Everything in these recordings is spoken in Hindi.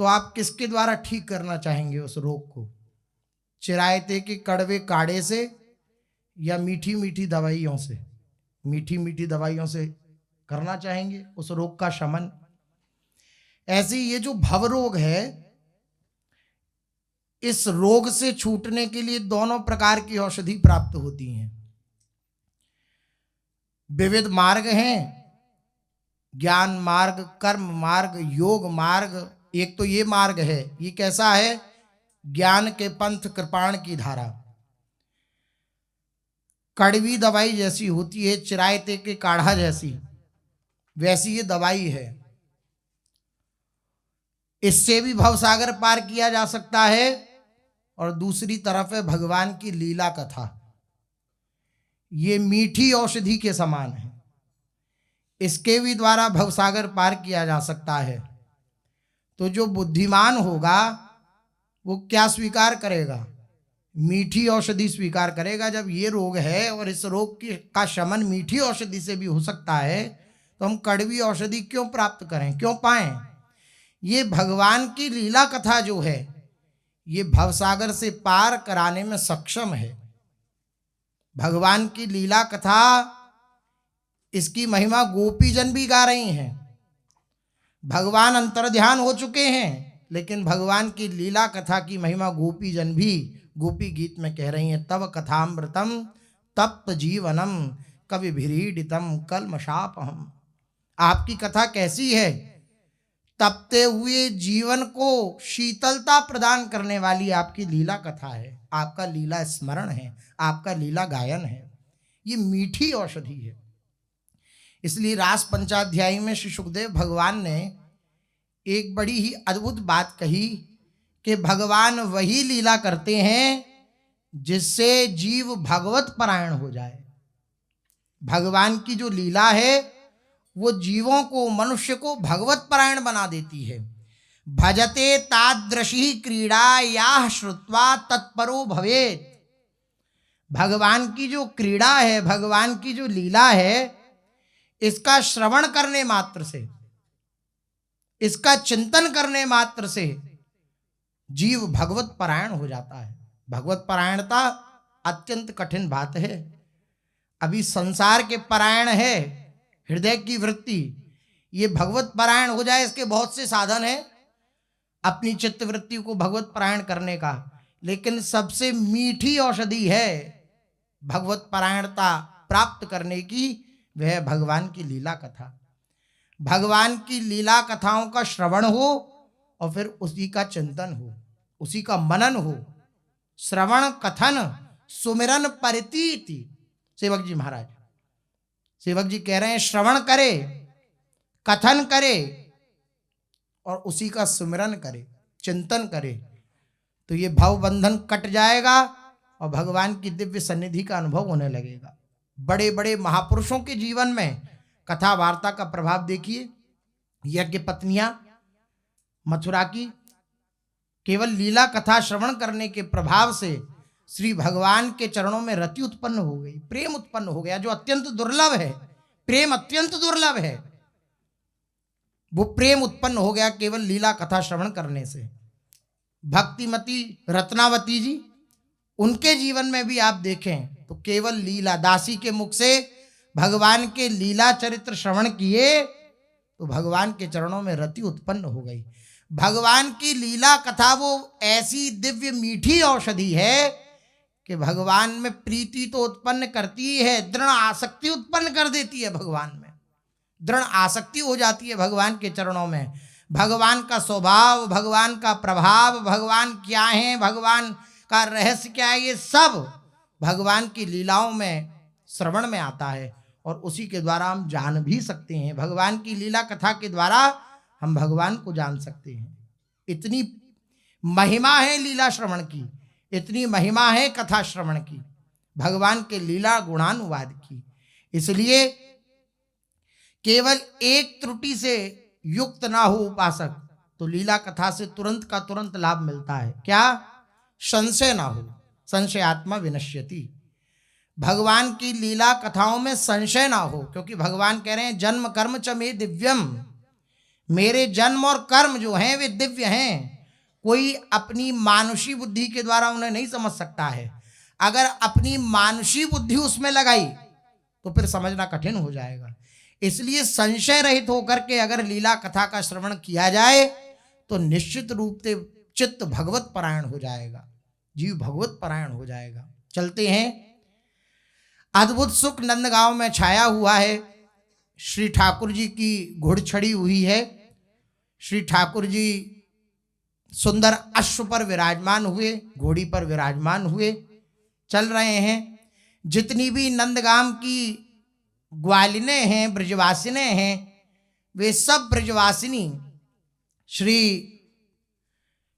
तो आप किसके द्वारा ठीक करना चाहेंगे उस रोग को? चिरायते के कड़वे काढ़े से या मीठी मीठी दवाइयों से? मीठी मीठी दवाइयों से करना चाहेंगे उस रोग का शमन। ऐसे ये जो भव रोग है, इस रोग से छूटने के लिए दोनों प्रकार की औषधि प्राप्त होती हैं। विविध मार्ग हैं, ज्ञान मार्ग, कर्म मार्ग, योग मार्ग। एक तो ये मार्ग है, ये कैसा है? ज्ञान के पंथ, कृपाण की धारा। कड़वी दवाई जैसी होती है, चिरायते के काढ़ा जैसी, वैसी ये दवाई है। इससे भी भवसागर पार किया जा सकता है। और दूसरी तरफ है भगवान की लीला कथा। ये मीठी औषधि के समान है, इसके भी द्वारा भवसागर पार किया जा सकता है। तो जो बुद्धिमान होगा वो क्या स्वीकार करेगा? मीठी औषधि स्वीकार करेगा। जब ये रोग है और इस रोग का शमन मीठी औषधि से भी हो सकता है, तो हम कड़वी औषधि क्यों प्राप्त करें, क्यों पाएं? ये भगवान की लीला कथा जो है, ये भवसागर से पार कराने में सक्षम है। भगवान की लीला कथा, इसकी महिमा गोपीजन भी गा रही हैं। भगवान अंतर्ध्यान हो चुके हैं, लेकिन भगवान की लीला कथा की महिमा गोपीजन भी गोपी गीत में कह रही हैं। तव कथामृतम तप्त जीवनम कवि भिरीडितम कल्मषापहम। आपकी कथा कैसी है? तपते हुए जीवन को शीतलता प्रदान करने वाली आपकी लीला कथा है, आपका लीला स्मरण है, आपका लीला गायन है। ये मीठी औषधि है। इसलिए रास पंचाध्यायी में श्री सुखदेव भगवान ने एक बड़ी ही अद्भुत बात कही कि भगवान वही लीला करते हैं जिससे जीव भगवत परायण हो जाए। भगवान की जो लीला है वो जीवों को, मनुष्य को भगवत परायण बना देती है। भजते तादृशी क्रीड़ा या श्रुत्वा तत्परो भवेत्। भगवान की जो क्रीड़ा है, भगवान की जो लीला है, इसका श्रवण करने मात्र से, इसका चिंतन करने मात्र से जीव भगवत परायण हो जाता है। भगवत परायणता अत्यंत कठिन बात है। अभी संसार के परायण है हृदय की वृत्ति, ये भगवत परायण हो जाए इसके बहुत से साधन हैं अपनी चित्त वृत्ति को भगवत परायण करने का। लेकिन सबसे मीठी औषधि है भगवत परायणता प्राप्त करने की, वह भगवान की लीला कथा। भगवान की लीला कथाओं का श्रवण हो और फिर उसी का चिंतन हो, उसी का मनन हो। श्रवण कथन सुमिरन परितीति। सेवक जी महाराज, सेवक जी कह रहे हैं श्रवण करे, कथन करे और उसी का सुमिरन करे, चिंतन करे, तो ये भव बंधन कट जाएगा और भगवान की दिव्य सन्निधि का अनुभव होने लगेगा। बड़े बड़े महापुरुषों के जीवन में कथा वार्ता का प्रभाव देखिए। यज्ञ पत्नियां मथुरा की केवल लीला कथा श्रवण करने के प्रभाव से श्री भगवान के चरणों में रति उत्पन्न हो गई, प्रेम उत्पन्न हो गया, जो अत्यंत दुर्लभ है। प्रेम अत्यंत दुर्लभ है, वो प्रेम उत्पन्न हो गया केवल लीला कथा श्रवण करने से। भक्तिमती रत्नावती जी, उनके जीवन में भी आप देखें तो केवल लीला, दासी के मुख से भगवान के लीला चरित्र श्रवण किए तो भगवान के चरणों में रति उत्पन्न हो गई। भगवान की लीला कथा वो ऐसी दिव्य मीठी औषधि है कि भगवान में प्रीति तो उत्पन्न करती है, दृढ़ आसक्ति उत्पन्न कर देती है। भगवान में दृढ़ आसक्ति हो जाती है भगवान के चरणों में। भगवान का स्वभाव, भगवान का प्रभाव, भगवान क्या है, भगवान का रहस्य क्या है, ये सब भगवान की लीलाओं में श्रवण में आता है और उसी के द्वारा हम जान भी सकते हैं। भगवान की लीला कथा के द्वारा हम भगवान को जान सकते हैं। इतनी महिमा है लीला श्रवण की, इतनी महिमा है कथा श्रवण की, भगवान के लीला गुणानुवाद की। इसलिए केवल एक त्रुटि से युक्त ना हो उपासक तो लीला कथा से तुरंत का तुरंत लाभ मिलता है। क्या? संशय ना हो, संशय आत्मा विनश्यति। भगवान की लीला कथाओं में संशय ना हो, क्योंकि भगवान कह रहे हैं जन्म कर्म च मे दिव्यम मेरे जन्म और कर्म जो हैं वे दिव्य हैं, कोई अपनी मानुषी बुद्धि के द्वारा उन्हें नहीं समझ सकता है। अगर अपनी मानुषी बुद्धि उसमें लगाई तो फिर समझना कठिन हो जाएगा। इसलिए संशय रहित होकर के अगर लीला कथा का श्रवण किया जाए तो निश्चित रूप से चित्त भगवत परायण हो जाएगा, जीव भगवत परायण हो जाएगा। चलते हैं। अद्भुत सुख नंदगांव में छाया हुआ है। श्री ठाकुर जी की घुड़छड़ी हुई है। श्री ठाकुर जी सुंदर अश्व पर विराजमान हुए, घोड़ी पर विराजमान हुए चल रहे हैं। जितनी भी नंदगांव की ग्वालिनें हैं, ब्रजवासिनें हैं, वे सब ब्रजवासिनी श्री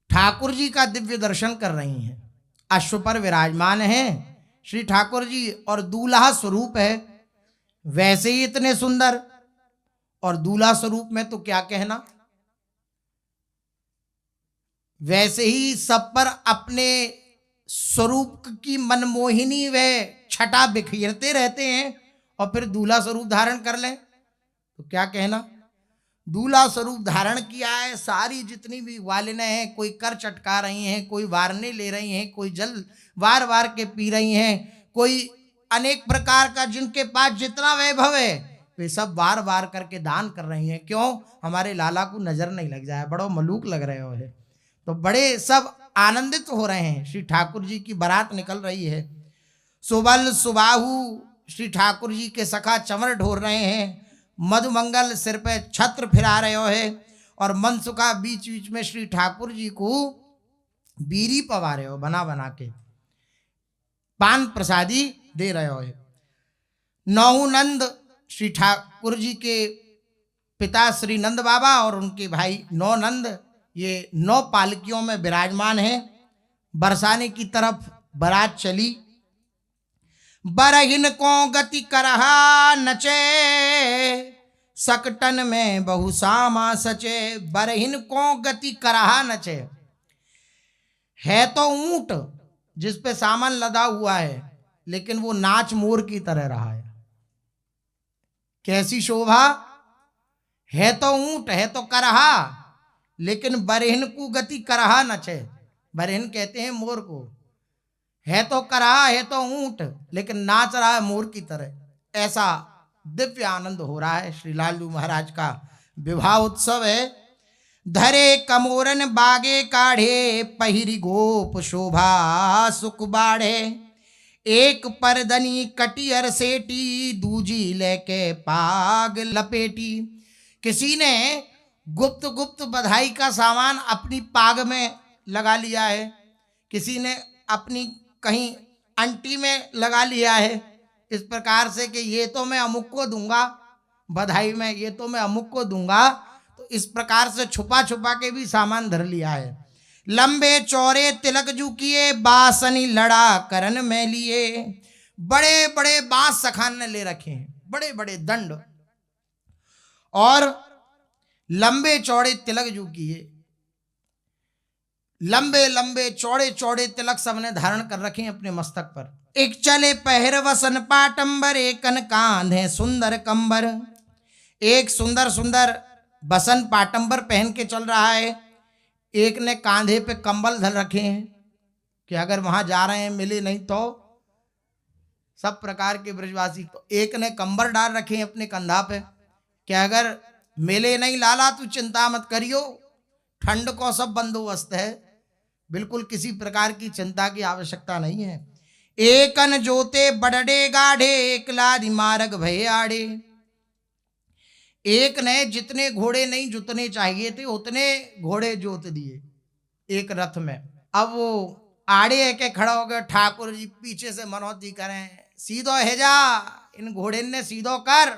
ठाकुर जी का दिव्य दर्शन कर रही हैं। अश्व पर विराजमान हैं श्री ठाकुर जी और दूल्हा स्वरूप है। वैसे ही इतने सुंदर और दूल्हा स्वरूप में तो क्या कहना। वैसे ही सब पर अपने स्वरूप की मनमोहिनी व छटा बिखेरते रहते हैं और फिर दूल्हा स्वरूप धारण कर लें तो क्या कहना। दूल्हा स्वरूप धारण किया है। सारी जितनी भी ग्वालिनें हैं, कोई कर चटका रही हैं, कोई वारने ले रही हैं, कोई जल वार वार के पी रही हैं, कोई अनेक प्रकार का जिनके पास जितना वैभव है वे सब वार वार करके दान कर रही हैं। क्यों? हमारे लाला को नजर नहीं लग जाए, बड़ो मलूक लग रहे हो है। तो बड़े सब आनंदित हो रहे हैं। श्री ठाकुर जी की बारात निकल रही है। सुबल सुबाहु श्री ठाकुर जी के सखा चंवर ढोर रहे हैं। मधुमंगल सिर पे छत्र फिरा रहे हो है और मनसुखा बीच बीच में श्री ठाकुर जी को बीरी पवा रहे हो, बना बना के पान प्रसादी दे रहे हो है। नौ नंद श्री ठाकुर जी के पिता श्री नंद बाबा और उनके भाई नौ नंद, ये 9 पालकियों में विराजमान है। बरसाने की तरफ बारात चली। बरहिन को गति करहा नचे, सकटन में बहु सामा सचे। बरहिन को गति करहा नचे है तो ऊंट जिस पे सामान लदा हुआ है, लेकिन वो नाच मोर की तरह रहा है। कैसी शोभा है। तो ऊंट है तो करहा, लेकिन बरहिन को गति करहा नचे। बरहिन कहते हैं मोर को। है तो करहा, है तो ऊंट, लेकिन नाच रहा है मोर की तरह। ऐसा दिव्य आनंद हो रहा है। श्री लालू महाराज का विवाह उत्सव है। धरे कमोरन बागे काढ़े, पहिरी गोप शोभा सुख बाढ़े। एक परदनी कटियर सेटी, दूजी लेके पाग लपेटी। किसी ने गुप्त गुप्त बधाई का सामान अपनी पाग में लगा लिया है, किसी ने अपनी कहीं अंटी में लगा लिया है, इस प्रकार से कि ये तो मैं अमुक को दूंगा बधाई में, ये तो मैं अमुक को दूंगा। तो इस प्रकार से छुपा छुपा के भी सामान धर लिया है। लंबे चौड़े तिलक जू किए, बासनी लड़ा करन में लिए। बड़े बड़े बांस सखान ने ले रखे हैं, बड़े बड़े दंड, और लंबे चौड़े तिलक जू किए। लंबे लंबे चौड़े चौड़े तिलक सबने धारण कर रखे हैं अपने मस्तक पर। एक चले पहर वसन पाटंबर, एकन कांधे सुंदर कंबर। एक सुंदर सुंदर बसन पाटंबर पहन के चल रहा है, एक ने कांधे पे कंबल धर रखे हैं कि अगर वहां जा रहे हैं मिले नहीं तो। सब प्रकार के ब्रजवासी। तो एक ने कंबर डाल रखे हैं अपने कंधा पे कि अगर मिले नहीं लाला तू चिंता मत करियो, ठंड को सब बंदोबस्त है, बिल्कुल किसी प्रकार की चिंता की आवश्यकता नहीं है। एकन जोते बड़े गाढ़े, एक लादी मार्ग भय आड़े। एक ने जितने घोड़े नहीं जुतने चाहिए थे उतने घोड़े जोत दिए एक रथ में। अब वो आड़े है के खड़ा हो गए। ठाकुर जी पीछे से मनौती करें, सीधो है जा, इन घोड़े ने सीधो कर।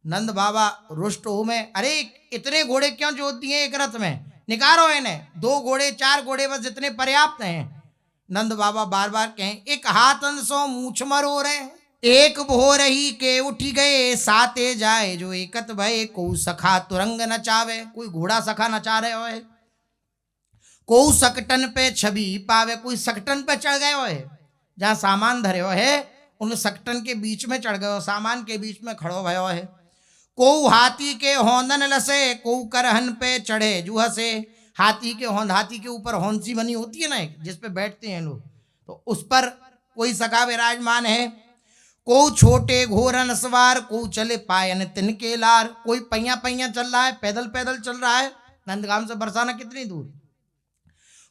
नंद बाबा रुष्ट हो में, अरे इतने घोड़े क्यों जोत दिए एक रथ में, निकारो इन्हें, 2 घोड़े 4 घोड़े बस जितने पर्याप्त हैं। नंद बाबा बार बार कहें, एक हाथ अंसो मूछ मरो रहे, एक भोर ही के उठी गए, साते जाए जो एकत भय, को सखा तुरंग नचावे। कोई घोड़ा सखा नचा रहे हो, को सकटन पे छवि पावे, कोई सकटन पे चढ़ गए हो, जहां सामान धरे हो है उन सकटन के बीच में चढ़ गए हो, सामान के बीच में खड़ो भयो है। को हाथी के होंदन लसे, को करहन पे चढ़े जुह से। हाथी के होंद, हाथी के ऊपर हौंसी बनी होती है ना एक, जिस पे बैठते हैं लोग, तो उस पर कोई सखा विराजमान है। को छोटे घोरन सवार, को चले पायन तिनके लार। कोई पैया पैया चल रहा है, पैदल पैदल चल रहा है। नंदगाम से बरसाना कितनी दूर।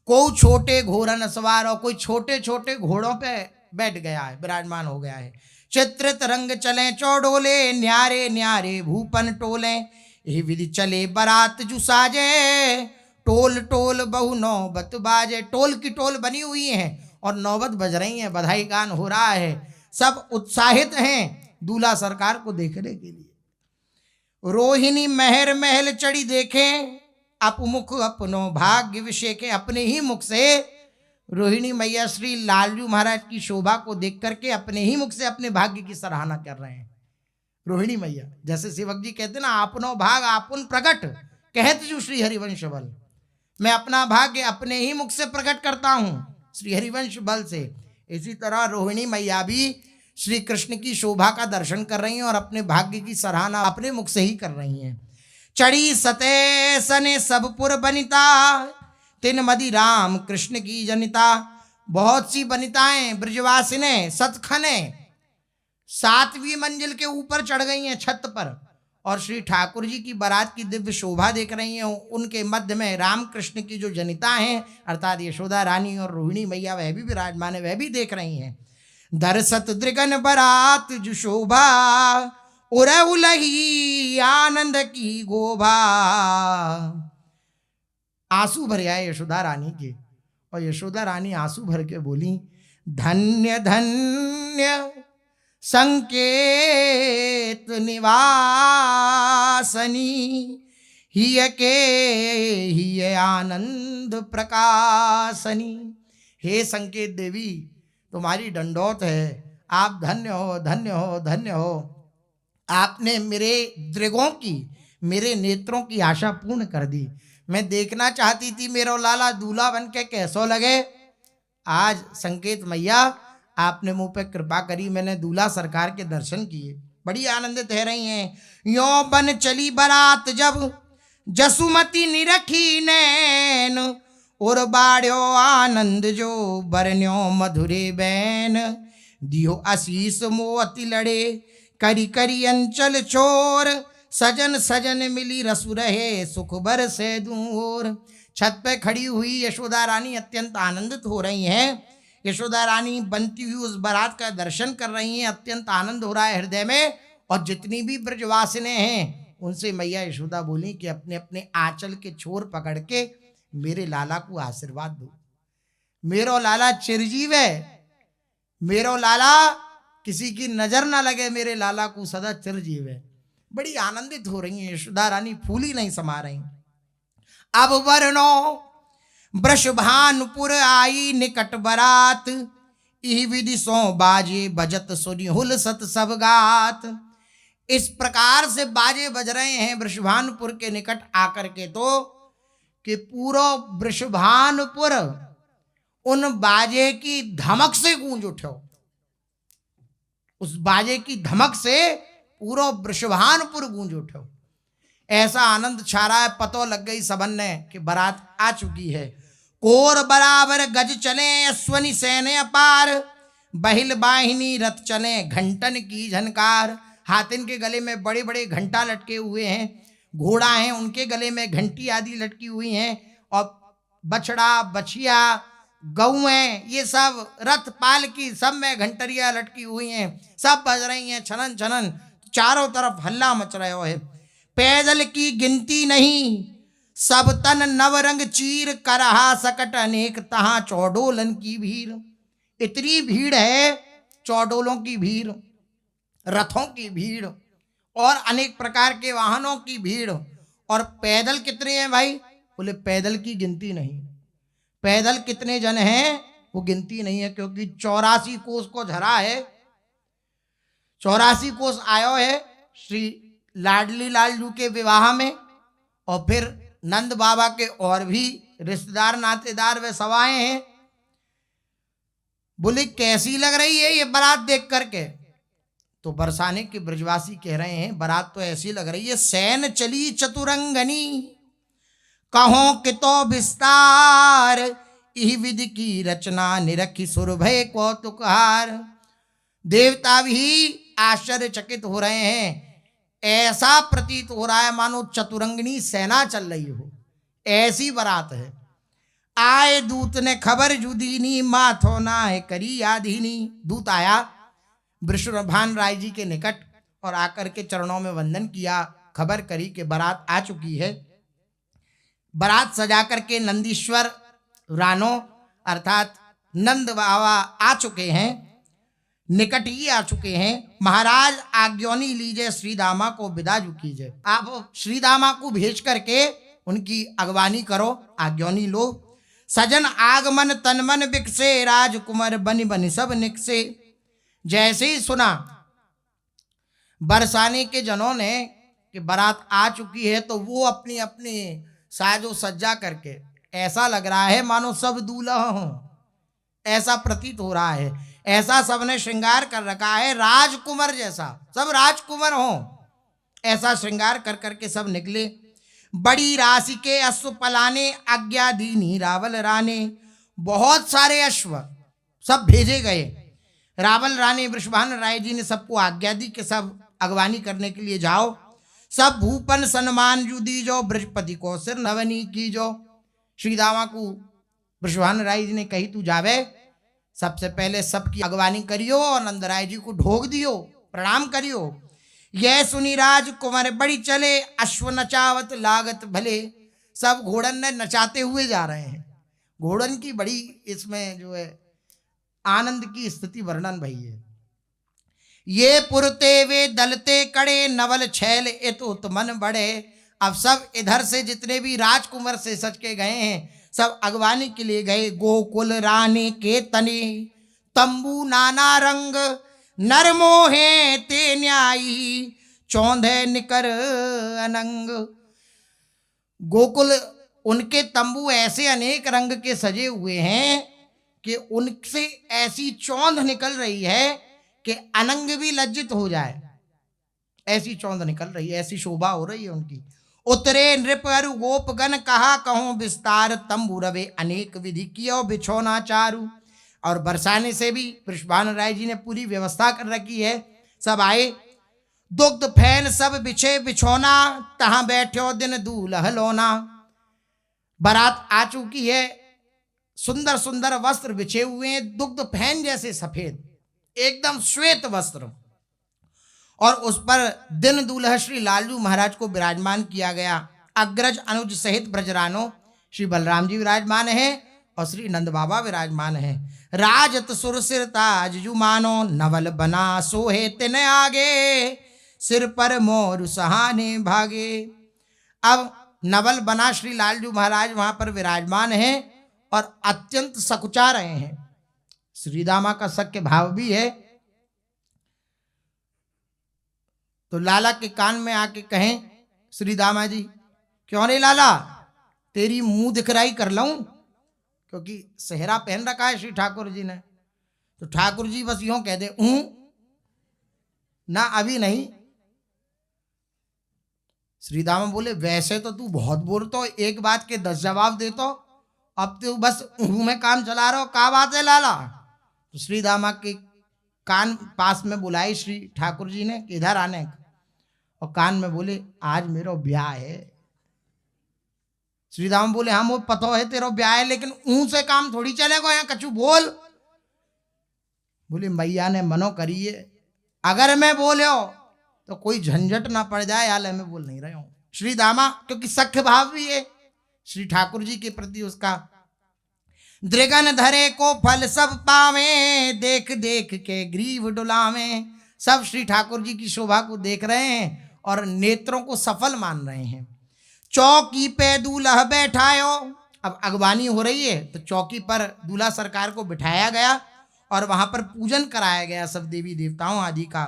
को छोटे घोरन सवार, और कोई छोटे छोटे घोड़ों पे बैठ गया है, विराजमान हो गया है। चित्रित रंग चले चौडोले, न्यारे न्यारे भूपन टोले। यही विधि चले बारात जु साजे, टोल टोल बहु नौबत बाजे। टोल की टोल बनी हुई है और नौबत बज रही है, बधाई गान हो रहा है, सब उत्साहित हैं दूल्हा सरकार को देखने के लिए। रोहिणी महर महल चढ़ी देखे, अपमुख अपनो भाग्य विषय के। अपने ही मुख से रोहिणी मैया श्री लालजू महाराज की शोभा को देख करके अपने ही मुख से अपने भाग्य की सराहना कर रहे हैं। रोहिणी मैया, जैसे सेवक जी कहते ना, आपनो भाग आपुन प्रकट कहत जू श्री हरिवंश बल। मैं अपना भाग्य अपने ही मुख से प्रकट करता हूं श्री हरिवंश बल से। इसी तरह रोहिणी मैया भी श्री कृष्ण की शोभा का दर्शन कर रही हैं और अपने भाग्य की सराहना अपने मुख से ही कर रही हैं। चढ़ी सते सने सबपुर बनिता, तिन मदि राम कृष्ण की जनिता। बहुत सी बनिताएं ब्रजवासिने सतखने 7वीं मंजिल के ऊपर चढ़ गई हैं छत पर, और श्री ठाकुर जी की बारात की दिव्य शोभा देख रही हैं। उनके मध्य में राम कृष्ण की जो जनिता हैं अर्थात यशोदा रानी और रोहिणी मैया, वह भी विराजमान है, वह भी देख रही हैं। दरसत दृगन बरात जु शोभा, उरउलही आनंद की गोभा। आंसू भर आए यशोदा रानी के, और यशोदा रानी आंसू भर के बोली, धन्य धन्य संकेत निवासनी, हिय के हिय आनंद प्रकाशनी। हे संकेत देवी, तुम्हारी दंडौत है, आप धन्य हो धन्य हो धन्य हो। आपने मेरे दृगों की, मेरे नेत्रों की आशा पूर्ण कर दी। मैं देखना चाहती थी मेरा लाला दूल्हा बन के कैसो लगे। आज संकेत मैया आपने मुंह पे कृपा करी, मैंने दूल्हा सरकार के दर्शन किए, बड़ी आनंदित रह रही हैं। यो बन चली बारात जब, जसुमती निरखी नैन, और बाड़्यो आनंद जो बरन्यो मधुरे बैन। दियो आशीष मोअति लड़े, करी करी अंचल चोर, सजन सजन मिली रसु रहे, सुख बर से दूर। छत पे खड़ी हुई यशोदा रानी अत्यंत आनंदित हो रही हैं। यशोदा रानी बनती हुई उस बारात का दर्शन कर रही हैं, अत्यंत आनंद हो रहा है हृदय में। और जितनी भी ब्रजवासिने हैं उनसे मैया यशोदा बोली कि अपने अपने आंचल के छोर पकड़ के मेरे लाला को आशीर्वाद दो। मेरो लाला चिरजीव है, मेरो लाला किसी की नजर ना लगे, मेरे लाला को सदा चिरजीव है। बड़ी आनंदित हो रही हैं यशोदा रानी, फूली नहीं समा रही। अब वर्णो वृषभानुपुर आई निकट बरात, इहि विधि सो बाजे बजत सुनि हुल सत सब गात। इस प्रकार से बाजे बज रहे हैं वृषभानुपुर के निकट आकर के, तो कि पूरा वृषभानुपुर उन बाजे की धमक से गूंज उठो। उस बाजे की धमक से पूरा वृषभानुपुर गूंज उठो। ऐसा आनंद छा रहा है, पतो लग गई सबन ने कि बारात आ चुकी है। कोर बराबर गज चले अश्वनी सैने अपार, बहिल बाहिनी रथ चले घंटन की झनकार। हाथिन के गले में बड़े बड़े घंटा लटके हुए हैं, घोड़ा हैं उनके गले में घंटी आदि लटकी हुई हैं, और बछड़ा बछिया गौएं, ये सब रथ पाल की सब में घंटरिया लटकी हुई हैं, सब बज रही हैं छनन छनन। चारों तरफ हल्ला मच रहा है। पैदल की गिनती नहीं, सब तन नवरंग चीर, करहा सकट अनेक तहां चौडोलन की भीड़। इतनी भीड़ है, चौडोलों की भीड़, रथों की भीड़ और अनेक प्रकार के वाहनों की भीड़। और पैदल कितने हैं भाई? बोले पैदल की गिनती नहीं। पैदल कितने जन हैं वो गिनती नहीं है, क्योंकि 84 कोस को झरा है, 84 कोस आयो है श्री लाडली लालजू के विवाह में। और फिर नंद बाबा के और भी रिश्तेदार नातेदार वे सवाए हैं। बोले कैसी लग रही है ये बारात देख करके? तो बरसाने के ब्रजवासी कह रहे हैं बारात तो ऐसी लग रही है, सैन चली चतुरंगनी कहो कि तो विस्तार, इह विधि की रचना निरखी सुरभय कौतुकहार। देवता भी आश्चर्यचकित हो रहे हैं, ऐसा प्रतीत हो रहा है मानो चतुरंगनी सेना चल रही हो, ऐसी बारात है। आए दूत ने खबर जुदीनी, माथो नाय करी आधीनी। दूत आया वृषभान राय जी के निकट और आकर के चरणों में वंदन किया, खबर करी कि बारात आ चुकी है। बारात सजा करके नंदीश्वर रानो अर्थात नंद बाबा आ चुके हैं, निकट ही आ चुके हैं। महाराज आज्ञोनी लीजिए, श्रीदामा को विदा जो कीजिए। आप श्रीदामा को भेज करके उनकी अगवानी करो, आज्ञोनी लो। सजन आगमन तन मन बिकसे, राजकुमार बनि बनि सब निकसे। जैसे ही सुना बरसाने के जनों ने कि बारात आ चुकी है, तो वो अपनी अपनी साजो सज्जा करके, ऐसा लग रहा है मानो सब दूल्हा हों, ऐसा प्रतीत हो रहा है। ऐसा सबने श्रृंगार कर रखा है, राजकुमार जैसा, सब राजकुमार हों, ऐसा श्रृंगार कर करके सब निकले। बड़ी राशि के अश्व पलाने, आज्ञा दीनी रावल राने। बहुत सारे अश्व सब भेजे गए। रावल रानी वृषभान राय जी ने सबको आज्ञा दी कि सब अगवानी करने के लिए जाओ। सब भूपन सन्मान जू दीजो, बृहस्पति को सिर नवनी कीजो। श्रीदामा को वृषभान राय जी ने कही तू जावे, सबसे पहले सबकी अगवानी करियो और नंदराय जी को ढोक दियो, प्रणाम करियो। यह सुनी राजकुमार बड़ी चले, अश्व नचावत लागत भले। सब घोड़न ने नचाते हुए जा रहे हैं। घोड़न की बड़ी इसमें जो है आनंद की स्थिति वर्णन भई है। ये पुरते वे दलते कड़े, नवल छैल इत उत्मन बढ़े। अब सब इधर से जितने भी राजकुमार से सच के गए हैं, सब अगवानी के लिए गए। गोकुल रानी के तने, तंबू नाना रंग, नर मोहे ते न्यायी, चौंधे निकर अनंग। गोकुल उनके तंबू ऐसे अनेक रंग के सजे हुए हैं कि उनसे ऐसी चौंध निकल रही है कि अनंग भी लज्जित हो जाए, ऐसी चौंध निकल रही है, ऐसी शोभा हो रही है उनकी। उतरे नृप अरु गोपगण, कहा कहूं विस्तार, तंबू रवे अनेक विधि कियो बिछोना चारू। और बरसाने से भी वृषभान राय जी ने पूरी व्यवस्था कर रखी है। सब आए, दुग्ध फैन सब बिछे बिछोना, तहां बैठो दिन दूल्ह लोना। बारात आ चुकी है, सुंदर सुंदर वस्त्र बिछे हुए हैं, दुग्ध फैन जैसे सफेद, एकदम श्वेत वस्त्र, और उस पर दिन दूल्हा श्री लालजू महाराज को विराजमान किया गया। अग्रज अनुज सहित ब्रजरानो श्री बलराम जी विराजमान है और श्री नंद बाबा विराजमान है। राजत सुर सिर ताज जुमानो, नवल बना सोहे तिन आगे, सिर पर मोर सहाने भागे। अब नवल बना श्री लालजू महाराज वहां पर विराजमान है और अत्यंत सकुचा रहे हैं। श्रीदामा का सख्य भाव भी है, तो लाला के कान में आके कहें श्रीदामा जी, क्यों रे लाला, तेरी मुंह दिखराई कर लूं, क्योंकि सेहरा पहन रखा है श्री ठाकुर जी ने। तो ठाकुर जी बस यूं कह दे ना, अभी नहीं। श्रीदामा बोले वैसे तो तू बहुत बोलतो, एक बात के 10 जवाब देतो, अब तो बस में काम चला रहा हो, क्या बात है लाला। तो श्रीदामा के कान पास में बुलाई श्री ठाकुर जी ने, इधर आने, और कान में बोले आज मेरा ब्याह है। श्रीदामा बोले हाँ वो पता है तेरा ब्याह है, लेकिन ऊं से काम थोड़ी चलेगा, यहाँ कछु बोल। बोले मैया ने मनो करिए, अगर मैं बोलो तो कोई झंझट ना पड़ जाए, हाल मैं बोल नहीं रहा हूं। श्रीदामा क्योंकि सख्य भाव भी है श्री ठाकुर जी के प्रति उसका। दृगन धरे को फल सब पावे, देख देख के ग्रीव डुलावे। सब श्री ठाकुर जी की शोभा को देख रहे हैं और नेत्रों को सफल मान रहे हैं। चौकी पे दूल्हा बैठायो, अब अगवानी हो रही है तो चौकी पर दूल्हा सरकार को बिठाया गया और वहां पर पूजन कराया गया सब देवी देवताओं आदि का।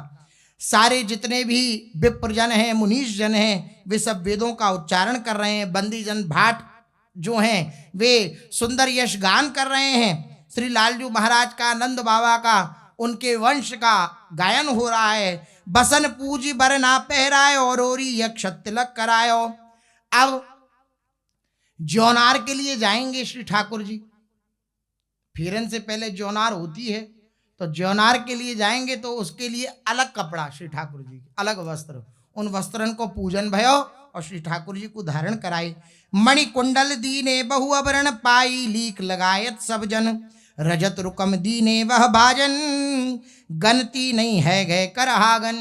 सारे जितने भी विप्रजन हैं, मुनीष जन हैं, वे सब वेदों का उच्चारण कर रहे हैं। बंदी जन भाट जो हैं वे सुंदर यश गान कर रहे हैं। श्री लालजू महाराज का, नंद बाबा का उनके वंश का गायन हो रहा है। बसन पूजी बरना पहरायो और ओरी यक्षत तिलक करायो। अब जौनार के लिए जाएंगे श्री ठाकुर जी। फेरन से पहले जौनार होती है, तो जौनार के लिए जाएंगे तो उसके लिए अलग कपड़ा श्री ठाकुर जी, अलग वस्त्र, उन वस्त्रन को पूजन भयो और श्री ठाकुर जी को धारण कराए। मणि कुंडल दीने बहु अवरण पाई, लीक लगायत सब जन रजत रुकम दीने वह भाजन, गनती नहीं है गए करहागन।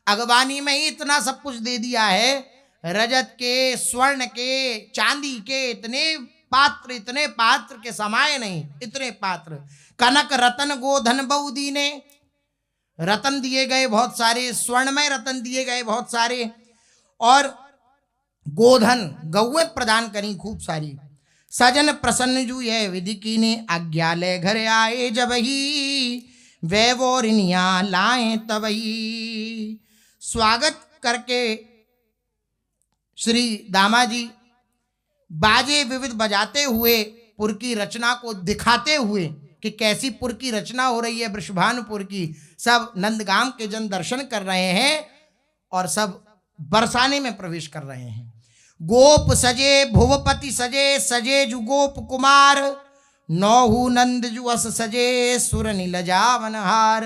अगवानी में ही इतना सब कुछ दे दिया है, रजत के, स्वर्ण के, चांदी के, इतने पात्र के समाये नहीं, इतने पात्र। कनक रतन गोधन बहु दीने, रतन दिए गए बहुत सारे, स्वर्णमय रतन दिए गए बहुत सारे, और गोधन गौएं प्रदान करी खूब सारी। सजन प्रसन्न जू ये विधि कीने, आज्ञालय घर आए जब ही, वैवोरिनिया लाए तब ही। स्वागत करके श्री दामाजी बाजे विविध बजाते हुए, पुर की रचना को दिखाते हुए कि कैसी पुर की रचना हो रही है वृषभानुपुर की। सब नंदगाम के जन दर्शन कर रहे हैं और सब बरसाने में प्रवेश कर रहे हैं। गोप सजे भुवपति सजे, सजे जु गोप कुमार, नौहु नंद जु अस सजे, सुर नीलजावन हार।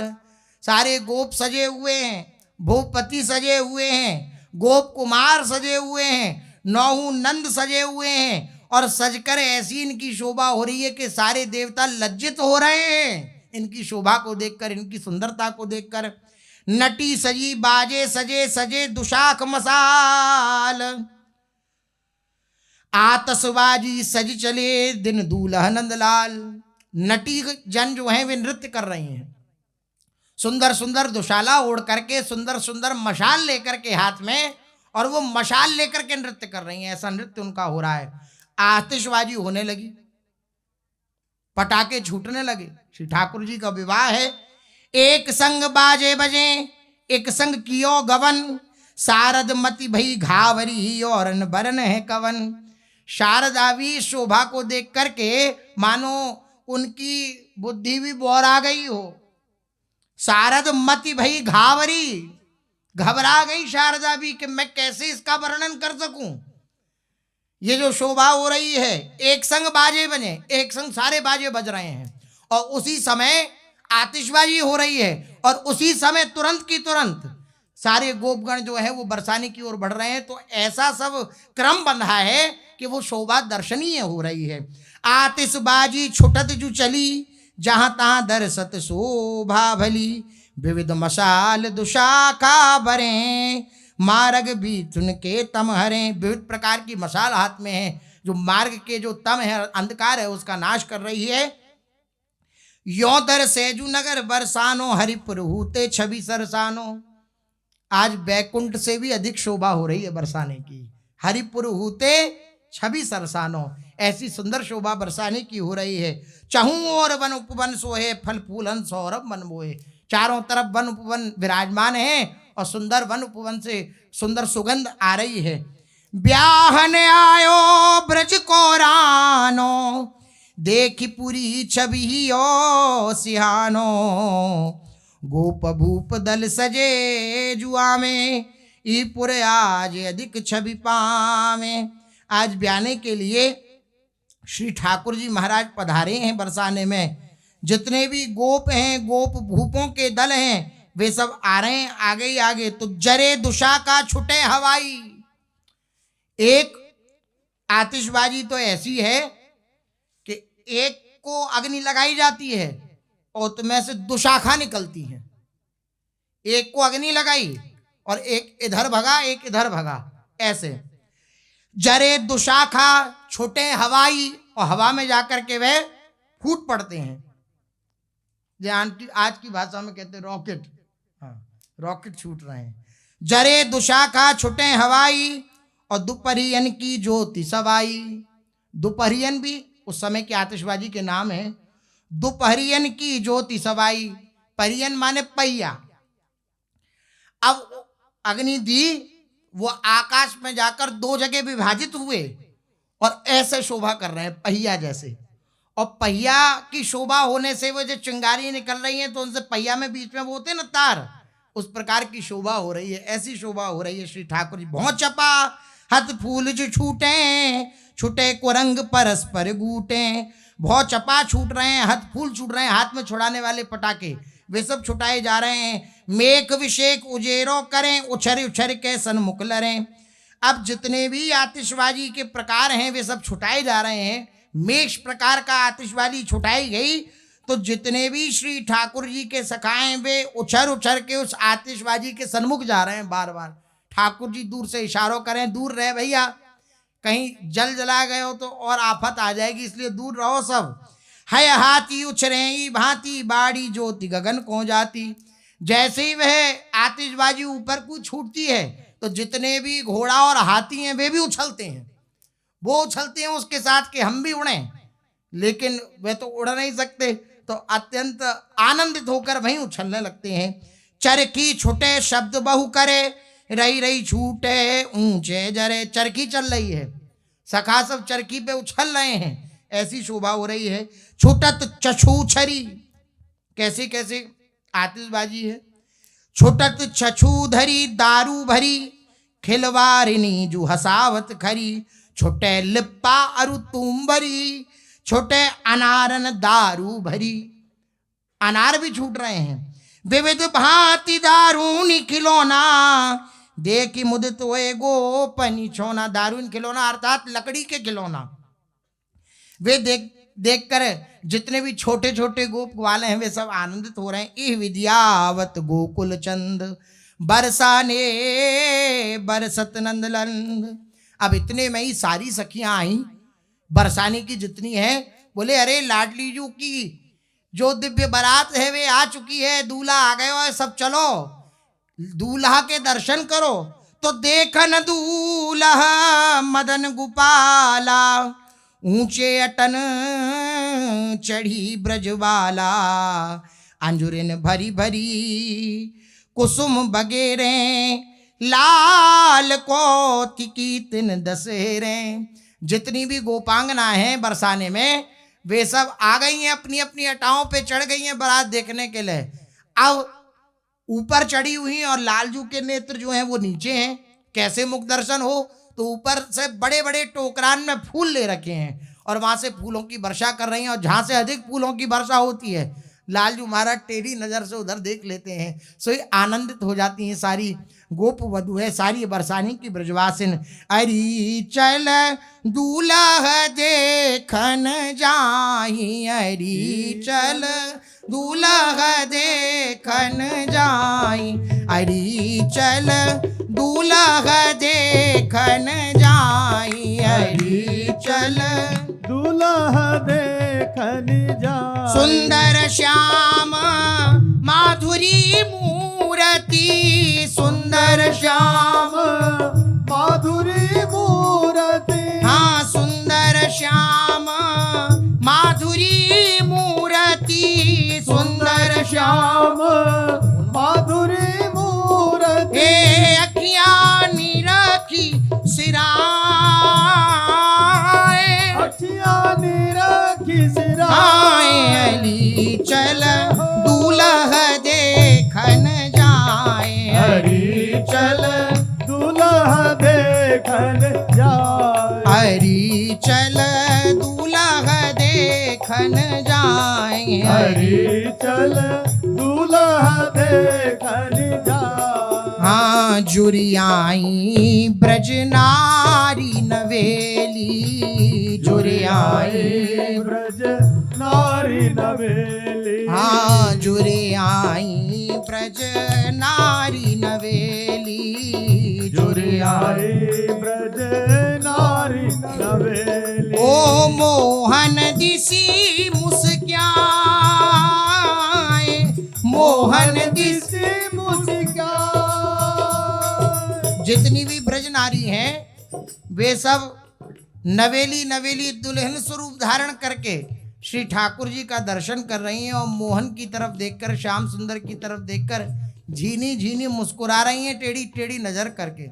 सारे गोप सजे हुए हैं, भुवपति सजे हुए हैं, गोप कुमार सजे हुए हैं, नौहु नंद सजे हुए हैं, और सजकर ऐसी इनकी शोभा हो रही है कि सारे देवता लज्जित हो रहे हैं इनकी शोभा को देखकर, इनकी सुंदरता को देखकर। नटी सजी बाजे सजे, सजे दुशाख मसाल, आतशबाजी सज चले दिन दूल्हा नंदलाल। नटी जन जो हैं वे नृत्य कर रही हैं, सुंदर सुंदर दुशाला ओढ़ करके, सुंदर सुंदर मशाल लेकर के हाथ में, और वो मशाल लेकर के नृत्य कर रही हैं। ऐसा नृत्य उनका हो रहा है। आतिशबाजी होने लगी, पटाखे छूटने लगे। श्री ठाकुर जी का विवाह है। एक संग बाजे बजे, एक संग कियो गवन, शारद मति भई घावरी और बरन है कवन। शारदा भी शोभा को देख करके मानो उनकी बुद्धि भी बोरा गई हो। शारद मति भई घावरी, घबरा गई शारदा भी कि मैं कैसे इसका वर्णन कर सकूं। ये जो शोभा हो रही है, एक संग बाजे बजे, एक संग सारे बाजे बज रहे हैं, और उसी समय आतिशबाजी हो रही है, और उसी समय तुरंत की तुरंत सारे गोपगण जो है वो बरसाने की ओर बढ़ रहे हैं। तो ऐसा सब क्रम बंधा है कि वो शोभा दर्शनीय हो रही है। आतिशबाजी छुटत जू चली, जहां तहां दरसत शोभा भली। विविध मशाल दुशाखा भरे, मार्ग भी तुनके तम हरे। विविध प्रकार की मशाल हाथ में है, जो मार्ग के जो तम है, अंधकार है, उसका नाश कर रही है। यो दर सेजू नगर बरसानो, हरिपुर हूते छवि सरसानो। आज बैकुंठ से भी अधिक शोभा हो रही है बरसाने की। हरिपुर हूते छवि सरसानो, ऐसी सुंदर शोभा बरसाने की हो रही है। चहूं और वन उपवन सोहे, फल फूलन सौरभ मन मोहे। चारों तरफ वन उपवन विराजमान है, और सुंदर वन उपवन से सुंदर सुगंध आ रही है। ब्याहन आयो ब्रज को रानो, देखी पुरी छवि ओ सिहानो। गोप भूप दल सजे जुआ में, ईपुर आज अधिक छवि पावे। आज ब्याने के लिए श्री ठाकुर जी महाराज पधारे हैं बरसाने में। जितने भी गोप हैं, गोप भूपों के दल हैं, वे सब आ रहे हैं आगे ही आगे। तो जरे दुशा का छुटे हवाई। एक आतिशबाजी तो ऐसी है कि एक को अग्नि लगाई जाती है और तुम्हें से दुशाखा निकलती है। एक को अग्नि लगाई और एक इधर भगा, एक इधर भगा, ऐसे। जरे दुशाखा छुटे हवाई, और हवा में जाकर के वे फूट पड़ते हैं। आज की भाषा में कहते हैं रॉकेट। हाँ, रॉकेट छूट रहे हैं। जरे दुशाखा छुटे हवाई, और दोपहरियन की ज्योति सवाई। दोपहरियन भी उस समय की आतिशबाजी के नाम है। दोपहरियन की ज्योति सवाई, परियन माने पहिया। अब अग्नि दी, वो आकाश में जाकर दो जगह विभाजित हुए और ऐसे शोभा कर रहे हैं पहिया जैसे। और पहिया की शोभा होने से वो जो चिंगारी निकल रही है तो उनसे पहिया में बीच में वो होते हैं ना तार, उस प्रकार की शोभा हो रही है। ऐसी शोभा हो रही है श्री ठाकुर जी। भौं चपा हथ फूल जो छूटे, छूटे को रंग परस्पर गूटे। भौं चपा छूट रहे हैं, हथ फूल छूट रहे हैं, हाथ में छुड़ाने वाले पटाखे वे सब छुटाए जा रहे हैं। मेघ विषेक उजेरो करें, उछर उछर के सन्मुख लरें। अब जितने भी आतिशबाजी के प्रकार हैं वे सब छुटाए जा रहे हैं। मेष प्रकार का आतिशबाजी छुटाई गई तो जितने भी श्री ठाकुर जी के सखाएं वे उछर उछर के उस आतिशबाजी के सन्मुख जा रहे हैं। बार बार ठाकुर जी दूर से इशारों करें, दूर रहे भैया, कहीं जल जला गए हो तो और आफत आ जाएगी, इसलिए दूर रहो सब। है हाथी उछरे भांति, बाड़ी ज्योति गगन को जाती। जैसे ही वह आतिशबाजी ऊपर को छूटती है तो जितने भी घोड़ा और हाथी हैं वे भी उछलते हैं। वो उछलते हैं उसके साथ कि हम भी उड़ें, लेकिन वे तो उड़ नहीं सकते, तो अत्यंत आनंदित होकर वहीं उछलने लगते हैं। चरखी छुटे शब्द बहु करे, रही रही छूटे ऊंचे जरे। चरखी चल रही है, सखा सब चरखी पे उछल रहे हैं, ऐसी शोभा हो रही है। छुटत छछूछरी, कैसे कैसे आतिशबाजी है। छुटत छछूधरी दारू भरी, खिलवारिनी जू हसावत खरी। छुटे लिप्पा अरु तुम्बरी, छोटे अनारन दारू भरी। अनार भी छूट रहे हैं। विविध भांति दारूनी खिलौना, देखी मुदित हुए गोपनी छोना। दारून खिलौना अर्थात लकड़ी के खिलौना वे देख कर जितने भी छोटे छोटे गोप वाले हैं वे सब आनंदित हो रहे हैं। इह विद्यावत गोकुल चंद, बरसाने बरसत नंदलंद। अब इतने में ही सारी सखियां आई बरसाने की जितनी है, बोले अरे लाडली जू की जो दिव्य बारात है वे आ चुकी है, दूल्हा आ गए और सब चलो दूल्हा के दर्शन करो। तो देखन दूल्हा मदन गोपाला, ऊंचे अटन चढ़ी ब्रजवाला। अंजुरिन भरी भरी कुसुम बगेरे, लाल कोतिकी तिन दशहरे। जितनी भी गोपांगना हैं बरसाने में वे सब आ गई हैं, अपनी अपनी अटाओं पे चढ़ गई हैं बारात देखने के लिए। अब ऊपर चढ़ी हुई और लालजू के नेत्र जो हैं वो नीचे हैं। कैसे मुख दर्शन हो, तो ऊपर से बड़े बड़े टोकरान में फूल ले रखे हैं और वहां से फूलों की वर्षा कर रही हैं। और जहां से अधिक फूलों की वर्षा होती है लालजू महाराज टेढ़ी नजर से उधर देख लेते हैं, सो आनंदित हो जाती हैं सारी गोप वधु है, सारी बरसानी की ब्रजवासिन। अरी चल दूल्हा देखन जाही, अरी चल दूल्हा देखन जाई। अरी चल दूल्हा देखन जाई, अरी चल दूल्हा देखन जा। सुंदर श्याम माधुरी मूर्ति, सुंदर श्याम माधुरी मूर्ति। हाँ सुंदर श्याम माधुरी मूर्ति, सुंदर श्याम माधुरी मूर्ति। हे अखियां निरखी सिराए, अखियां निरखी आए अली चल दूल्हा देखन जाए। हरी चल दूल्हा देखन जाए। हरी चल दूल्हा देखन जाए। हरी चल दूल्हा देखन जाए। हाँ जुरियाई ब्रज नारी नवेली, जुरियाई ब्रज नारी नवेली। हाँ जुरियाई ब्रज नारी नवेली, जुरियाई ब्रज नारी नवेली। ओ मोहन दिसी मुस्काए, मोहन दिसी मुस्कान। जितनी भी ब्रज नारी हैं वे सब नवेली नवेली दुल्हन स्वरूप धारण करके श्री ठाकुर जी का दर्शन कर रही हैं और मोहन की तरफ देखकर, श्याम सुंदर की तरफ देखकर झीनी झीनी मुस्कुरा रही हैं टेढ़ी टेढ़ी नजर करके।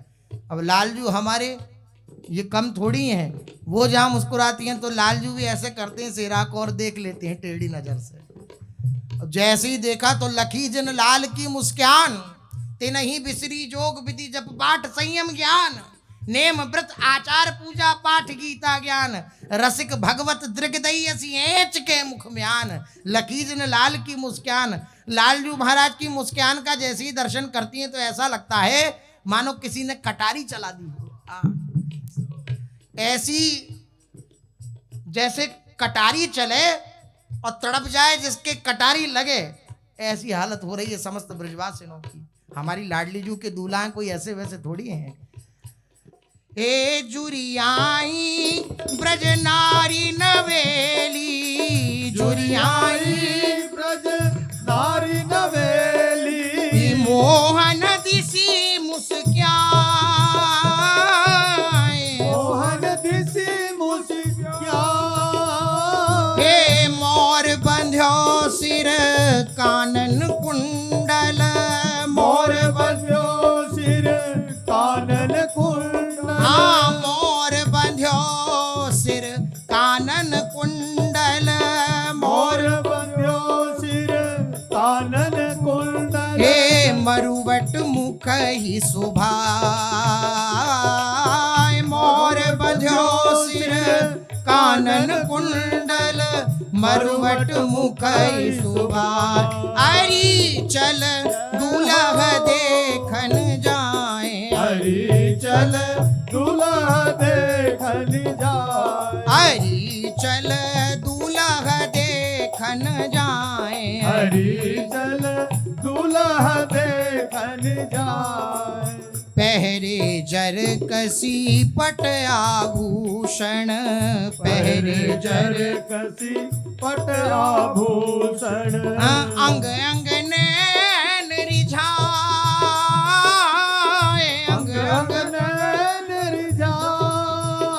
अब लालजू हमारे ये कम थोड़ी हैं। वो जहाँ मुस्कुराती हैं तो लालजू भी ऐसे करते हैं, शेरा को और देख लेते हैं टेढ़ी नजर से। अब जैसे ही देखा तो लखी जन लाल की मुस्कान, ते नहीं बिसरी जोग विधि जप पाठ संयम ज्ञान, नेम व्रत आचार पूजा पाठ गीता ज्ञान, रसिक भगवत दृगदई असी एच के मुख म्यान। लकीजन लाल की मुस्कान, लालजू महाराज की मुस्कान का जैसे ही दर्शन करती हैं तो ऐसा लगता है मानो किसी ने कटारी चला दी हो। ऐसी जैसे कटारी चले और तड़प जाए जिसके कटारी लगे, ऐसी हालत हो रही है समस्त ब्रजवासियों की। हमारी लाडली जू के दूल्हा हैं, कोई ऐसे वैसे थोड़ी हैं। ए जुरियाई ब्रज नारी नवेली, जुरियाई ब्रज नारी नवेली, मोहन दिसी मुस्कान, मोहन दिसी मुस्कान, हे मोर बंध्यो सिर कानन कुंडल, मोर बंध्यो सिर कानन कुंडल, हाँ मोर बंध्यो सिर कानन कुंडल, मोर बंध्यो सिर कानन कुंडल, हे मरुवट मुख ही शोभा, मोर बंध्यो सिर कानन कुंडल, मरुवट मुख ही शोभा। अरी चल दूल्हा देखन जाए, हरी चल दूल्हा देखन जाए, हरी चल दूल्हा देखन जाए, हरी चल दूल्हा देखन जाए, पहरे जर कसी पट आभूषण, पहरे जर कसी पट आभूषण, अंग अंग नैन रिझाए, अंग अंग नैन रिझाए,